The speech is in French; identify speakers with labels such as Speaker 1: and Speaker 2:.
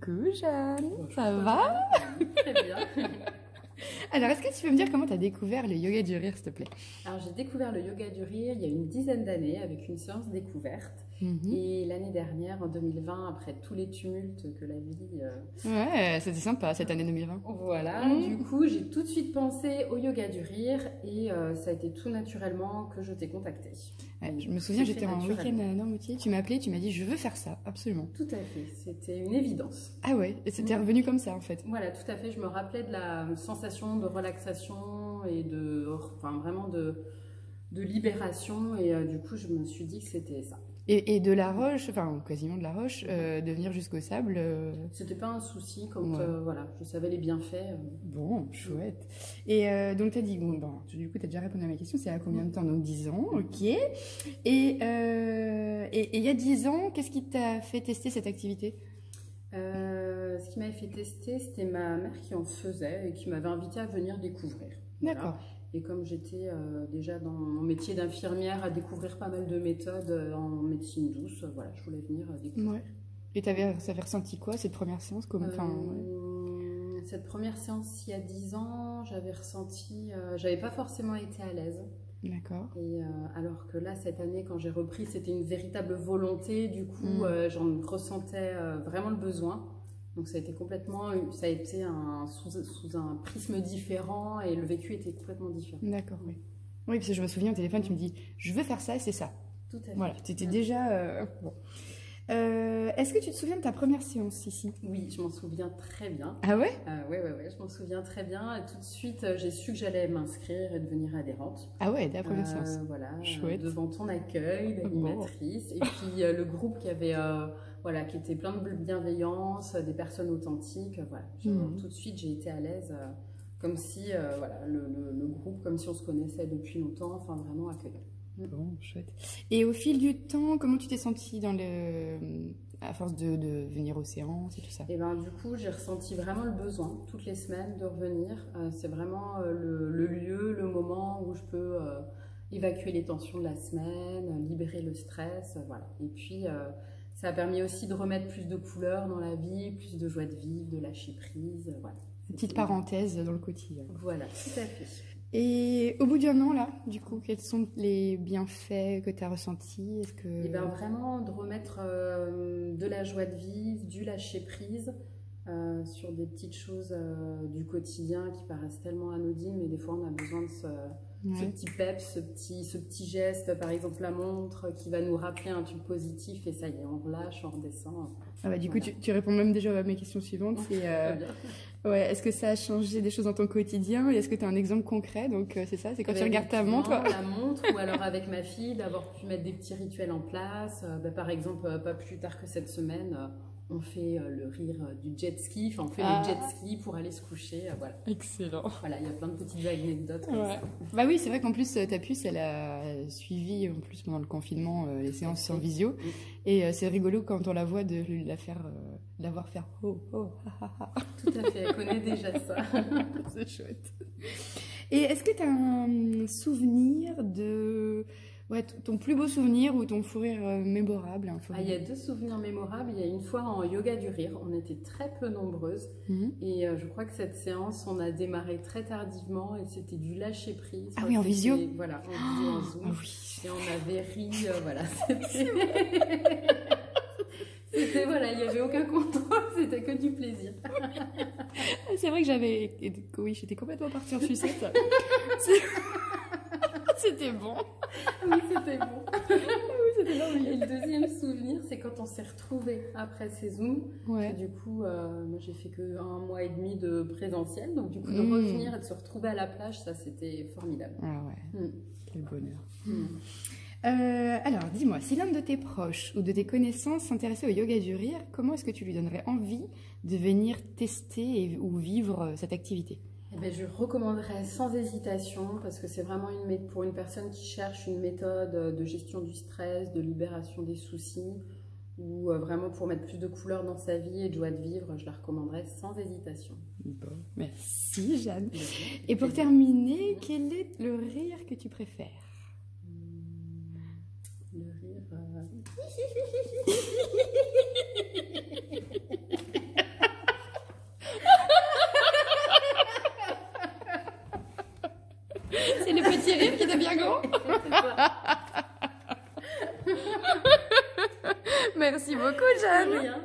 Speaker 1: Coucou Jeanne,
Speaker 2: Bonjour,
Speaker 1: ça va?
Speaker 2: Très bien.
Speaker 1: Alors, est-ce que tu peux me dire comment tu as découvert le yoga du rire, s'il te plaît?
Speaker 2: Alors, j'ai découvert le yoga du rire il y a une dizaine d'années avec une séance découverte. Et l'année dernière, en 2020, après tous les tumultes que la vie...
Speaker 1: Ouais, c'était sympa cette année 2020.
Speaker 2: Voilà, du coup, j'ai tout de suite pensé au yoga du rire et ça a été tout naturellement que je t'ai contacté.
Speaker 1: Ouais, je me souviens, j'étais en week-end à Noirmoutier, tu m'as appelé, tu m'as dit je veux faire ça, absolument.
Speaker 2: Tout à fait, c'était une évidence.
Speaker 1: Ah ouais, et c'était revenu comme ça en fait.
Speaker 2: Voilà, tout à fait, je me rappelais de la sensation de relaxation et vraiment de libération et du coup, je me suis dit que c'était ça.
Speaker 1: Et de la roche, enfin quasiment de la roche, de venir jusqu'au sable.
Speaker 2: C'était pas un souci quand voilà, je savais les bienfaits.
Speaker 1: Bon, chouette. Et donc tu as dit, bon, du coup tu as déjà répondu à ma question, c'est à combien de temps? Donc 10 ans, ok. Et il y a 10 ans, qu'est-ce qui t'a fait tester cette activité?
Speaker 2: Ce qui m'avait fait tester, c'était ma mère qui en faisait et qui m'avait invité à venir découvrir.
Speaker 1: D'accord.
Speaker 2: Voilà. Et comme j'étais déjà dans mon métier d'infirmière à découvrir pas mal de méthodes en médecine douce, voilà, je voulais venir découvrir.
Speaker 1: Ouais. Et ça avait ressenti quoi cette première séance
Speaker 2: Cette première séance il y a 10 ans, j'avais ressenti, j'avais pas forcément été à l'aise.
Speaker 1: D'accord.
Speaker 2: Et alors que là, cette année, quand j'ai repris, c'était une véritable volonté. Du coup, j'en ressentais vraiment le besoin. Donc ça a été sous un prisme différent et le vécu était complètement différent.
Speaker 1: D'accord, oui. Oui, parce que je me souviens au téléphone, tu me dis, je veux faire ça et c'est ça.
Speaker 2: Tout à fait.
Speaker 1: Voilà, tu étais déjà... bon. Est-ce que tu te souviens de ta première séance ici?
Speaker 2: Oui, je m'en souviens très bien.
Speaker 1: Ah ouais?
Speaker 2: Oui, je m'en souviens très bien. Et tout de suite, j'ai su que j'allais m'inscrire et devenir adhérente.
Speaker 1: Ah ouais, dès la première séance.
Speaker 2: Voilà,
Speaker 1: chouette.
Speaker 2: Devant ton accueil, l'animatrice. Et puis le groupe qui avait... voilà, qui était plein de bienveillance, des personnes authentiques. Voilà. Tout de suite, j'ai été à l'aise, comme si voilà, le groupe, comme si on se connaissait depuis longtemps, enfin vraiment accueillant.
Speaker 1: Bon, chouette. Et au fil du temps, comment tu t'es sentie à force de venir aux séances et tout ça?
Speaker 2: Et ben, du coup, j'ai ressenti vraiment le besoin, toutes les semaines, de revenir. C'est vraiment le lieu, le moment où je peux évacuer les tensions de la semaine, libérer le stress, voilà. Et puis... ça a permis aussi de remettre plus de couleurs dans la vie, plus de joie de vivre, de lâcher prise, voilà.
Speaker 1: Petite parenthèse dans le quotidien.
Speaker 2: Voilà, tout à fait.
Speaker 1: Et au bout d'un an, là, du coup, quels sont les bienfaits que tu as ressentis?
Speaker 2: Et ben vraiment, de remettre de la joie de vivre, du lâcher prise sur des petites choses du quotidien qui paraissent tellement anodines, mais des fois on a besoin de ce petit peps, ce petit geste, par exemple la montre qui va nous rappeler un truc positif et ça y est, on relâche, on redescend.
Speaker 1: Ah bah, du coup, tu réponds même déjà à mes questions suivantes. Est-ce que ça a changé des choses dans ton quotidien et est-ce que tu as un exemple concret? Donc c'est ça, c'est quand tu regardes ta montre.
Speaker 2: La montre ou alors avec ma fille, d'avoir pu mettre des petits rituels en place. Par exemple, pas plus tard que cette semaine, on fait le rire du jet ski, enfin on fait le jet ski pour aller se coucher, voilà.
Speaker 1: Excellent.
Speaker 2: Voilà, il y a plein de petites anecdotes comme ça.
Speaker 1: Bah oui, c'est vrai qu'en plus ta puce, elle a suivi en plus pendant le confinement les séances en visio et c'est rigolo quand on la voit de la voir faire oh oh ha ha ha.
Speaker 2: Tout à fait, elle connaît déjà ça.
Speaker 1: C'est chouette. Et est-ce que tu as un souvenir de... Ouais, ton plus beau souvenir ou ton fou rire mémorable?
Speaker 2: Il y a 2 souvenirs mémorables. Il y a une fois en yoga du rire, on était très peu nombreuses et je crois que cette séance, on a démarré très tardivement et c'était du lâcher prise.
Speaker 1: Ah oui, en visio?
Speaker 2: Voilà, en visio, en Zoom.
Speaker 1: Ah oui.
Speaker 2: Et on avait ri, voilà. C'était, voilà, il n'y avait aucun contrôle, c'était que du plaisir.
Speaker 1: C'est vrai que j'étais complètement partie en sucette. C'était bon.
Speaker 2: Oui, c'était bon. Oui, c'était bon. Et le deuxième souvenir, c'est quand on s'est retrouvés après ces Zooms.
Speaker 1: Ouais.
Speaker 2: Du coup, moi, j'ai fait que 1 mois et demi de présentiel. Donc, du coup, de revenir et de se retrouver à la plage, ça, c'était formidable.
Speaker 1: Ah ouais, quel bonheur. Alors, dis-moi, si l'un de tes proches ou de tes connaissances s'intéressait au yoga du rire, comment est-ce que tu lui donnerais envie de venir tester ou vivre cette activité?
Speaker 2: Eh bien, je recommanderais sans hésitation parce que c'est vraiment pour une personne qui cherche une méthode de gestion du stress, de libération des soucis ou vraiment pour mettre plus de couleurs dans sa vie et de joie de vivre, je la recommanderais sans hésitation.
Speaker 1: Bon, merci Jeanne. Et pour terminer, quel est le rire que tu préfères?
Speaker 2: Le rire...
Speaker 1: petit rire qui devient grand. Merci beaucoup, Jeanne.
Speaker 2: Rien.